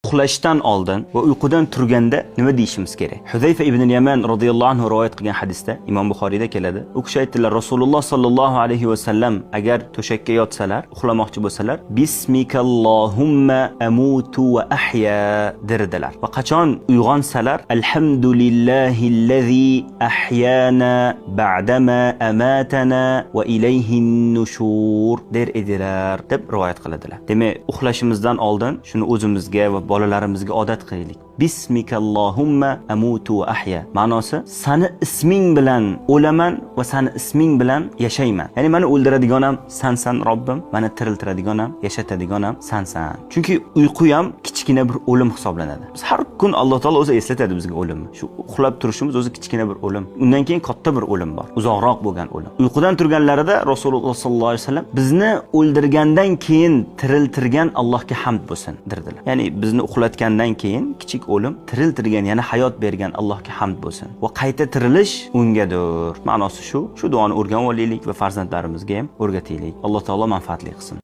uxlashdan oldin va uyqudan turganda nima deyishimiz kerak? Huzayfa ibn Yaman radhiyallohu anhu rivoyat qilgan hadisda Imom Buxoriyda keladi. U kishi aytdilar, Rasululloh sallallohu alayhi va sallam agar to'shakka yotsalar, uxlamoqchi bo'lsalar, bismikallohumma amutu va ahya derdilar. Va qachon uyg'onsalar, alhamdulillahillazi ahyana ba'dama amatana va ilayhin nushur der edilar deb rivoyat qiladilar. Demak, uxlashimizdan oldin shuni o'zimizga va bolalarimizga odat qilaylik. Bismikallohumma amutu va ahya. Ma'nosi, sani isming bilan o'laman va sani isming bilan yashayman. Ya'ni meni o'ldiradigan ham sensan Robbim, meni tiriltiradigan ham, yashatadigan ham sensan. Chunki uyqu ham kichkina bir o'lim hisoblanadi. Biz har kun Alloh taolo o'zi eslatadi bizga o'limni. Shu uxlab turishimiz o'zi kichkina bir o'lim. Undan keyin katta bir o'lim bor, uzoqroq bo'lgan o'lim. Uyqudan turganlarida Rasululloh sollallohu alayhi vasallam bizni o'ldirgandan keyin tiriltirgan Allohga hamd bo'lsin dedilar. Ya'ni bizni uxlatgandan keyin kichik o'lim, tiriltirgan, yana hayot bergan Allohga hamd bo'lsin. Va qayta tirilish ungadir. Ma'nosi shu. Shu duoni o'rganib olaylik va farzandlarimizga ham o'rgataylik. Alloh taolo manfaatli qilsin.